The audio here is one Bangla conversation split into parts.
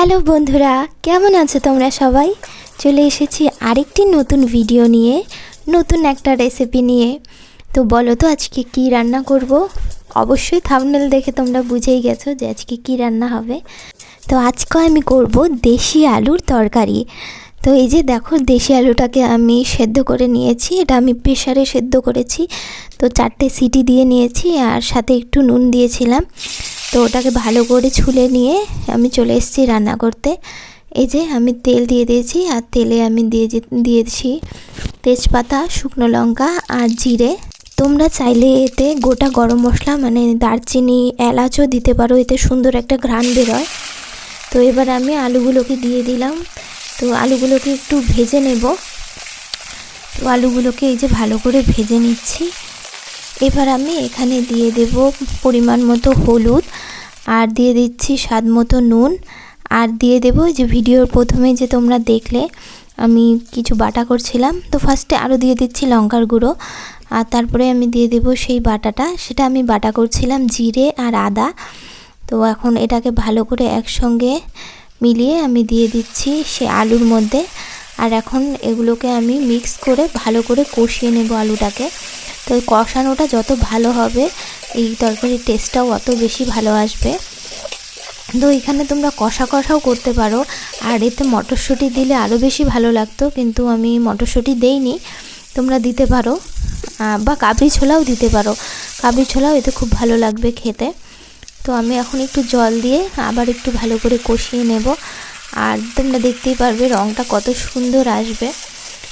হ্যালো বন্ধুরা, কেমন আছো তোমরা সবাই? চলে এসেছি আরেকটি নতুন ভিডিও নিয়ে, নতুন একটা রেসিপি নিয়ে। তো বলো তো আজকে কি রান্না করব? অবশ্যই থাম্বনেল দেখে তোমরা বুঝেই গেছো যে আজকে কি রান্না হবে। তো আজকে আমি করব দেশি আলুর তরকারি। তো এই যে দেখো, দেশি আলুটাকে আমি সেদ্ধ করে নিয়েছি। এটা আমি প্রেসারে সেদ্ধ করেছি। তো 4টে সিটি দিয়ে নিয়েছি আর সাথে একটু নুন দিয়েছিলাম। তো ওটাকে ভালো করে ছুলে নিয়ে আমি চলে এসেছি রান্না করতে। এই যে আমি তেল দিয়ে দিয়েছি আর তেলে আমি দিয়েছি তেজপাতা, শুকনো লঙ্কা আর জিরে। তোমরা চাইলে এতে গোটা গরম মশলা মানে দারচিনি, এলাচও দিতে পারো, এতে সুন্দর একটা ঘ্রাণ বেরোয়। তো এবার আমি আলুগুলোকে দিয়ে দিলাম। তো আলুগুলোকে একটু ভেজে নেব। তো আলুগুলোকে এই যে ভালো করে ভেজে নিচ্ছি। এবার আমি এখানে দিয়ে দেব পরিমাণ মতো হলুদ, আর দিয়ে দিচ্ছি স্বাদ মতো নুন, আর দিয়ে দেব যে ভিডিওর প্রথমে যে তোমরা দেখলে আমি কিছু বাটা করছিলাম। তো ফার্স্টে আরও দিয়ে দিচ্ছি লঙ্কার গুঁড়ো, আর তারপরে আমি দিয়ে দেব সেই বাটাটা। সেটা আমি বাটা করছিলাম জিরে আর আদা। তো এখন এটাকে ভালো করে একসঙ্গে মিলিয়ে আমি দিয়ে দিচ্ছি সে আলুর মধ্যে। আর এখন এগুলোকে আমি মিক্স করে ভালো করে কষিয়ে নেব আলুটাকে। তো কষানোটা যত ভালো হবে এই তরকারির টেস্টটাও অত বেশি ভালো আসবে। তো এখানে তোমরা কষাও করতে পারো, আর এতে মটরশুঁটি দিলে আরও বেশি ভালো লাগতো, কিন্তু আমি মটরশুঁটি দেইনি। তোমরা দিতে পারো, বা কাবলি ছোলাও দিতে পারো। কাবলি ছোলাও এতে খুব ভালো লাগবে খেতে। তো আমি এখন একটু জল দিয়ে আবার একটু ভালো করে কষিয়ে নেব। আর তোমরা দেখতেই পারবে রঙটা কত সুন্দর আসবে।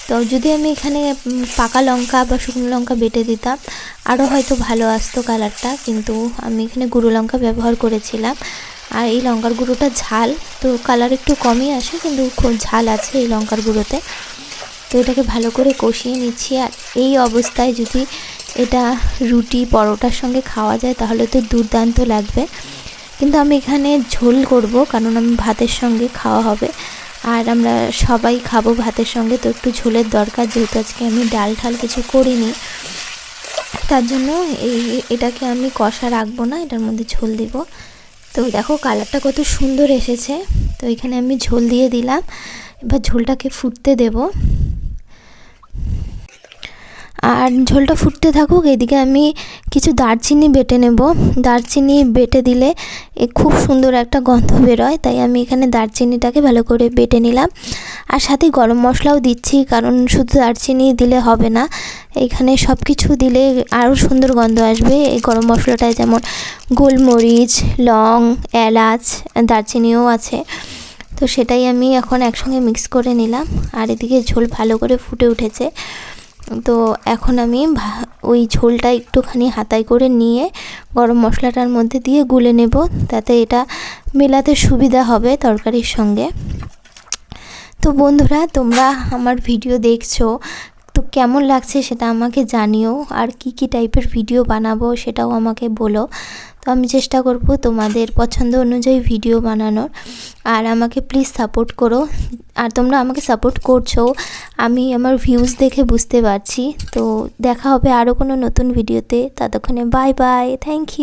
তো যদি আমি এখানে পাকা লঙ্কা বা শুকনো লঙ্কা বেটে দিতাম আরও হয়তো ভালো আসতো কালারটা, কিন্তু আমি এখানে গুঁড়ো লঙ্কা ব্যবহার করেছিলাম। আর এই লঙ্কার গুঁড়োটা ঝাল, তো কালার একটু কমই আসে, কিন্তু খুব ঝাল আছে এই লঙ্কার গুঁড়োতে। তো এটাকে ভালো করে কষিয়ে নিচ্ছি। আর এই অবস্থায় যদি এটা রুটি পরোটার সঙ্গে খাওয়া যায় তাহলে তো দুর্দান্ত লাগবে। কিন্তু আমি এখানে ঝোল করব, কারণ আমি ভাতের সঙ্গে খাওয়া হবে আর আমরা সবাই খাবো ভাতের সঙ্গে। তো একটু ঝোলের দরকার, যেহেতু আজকে আমি ডাল কিছু করিনি, তার জন্য এটাকে আমি কষা রাখবো না, এটার মধ্যে ঝোল দিব। তো দেখো কালারটা কত সুন্দর এসেছে। তো এখানে আমি ঝোল দিয়ে দিলাম। এবার ঝোলটাকে ফুটতে দেব। আর ঝোলটা ফুটতে থাকুক, এদিকে আমি কিছু দারচিনি বেটে নেব। দারচিনি বেটে দিলে খুব সুন্দর একটা গন্ধ বেরোয়, তাই আমি এখানে দারচিনিটাকে ভালো করে বেটে নিলাম। আর সাথে গরম মশলাও দিচ্ছি, কারণ শুধু দারচিনি দিলে হবে না, এখানে সব কিছু দিলে আরও সুন্দর গন্ধ আসবে এই গরম মশলাটায়। যেমন গোলমরিচ, লং, এলাচ, দারচিনিও আছে। তো সেটাই আমি এখন একসঙ্গে মিক্স করে নিলাম। আর এদিকে ঝোল ভালো করে ফুটে উঠেছে। তো এখন আমি ওই ঝোলটা একটুখানি হাতায় করে নিয়ে গরম মশলাটার মধ্যে দিয়ে গুলে নেব, তাতে এটা মেলাতে সুবিধা হবে তরকারির সঙ্গে। তো বন্ধুরা, তোমরা আমার ভিডিও দেখছো, তো কেমন লাগছে সেটা আমাকে জানিও। আর কি টাইপের ভিডিও বানাবো সেটাও আমাকে বলো। তো আমি চেষ্টা করব তোমাদের পছন্দ অনুযায়ী ভিডিও বানানোর। আর আমাকে প্লিজ সাপোর্ট করো। আর তোমরা আমাকে সাপোর্ট করছো, আমি আমার ভিউজ দেখে বুঝতে পারছি। তো দেখা হবে আরও কোনো নতুন ভিডিওতে। ততক্ষণে বাই বাই, থ্যাংক ইউ।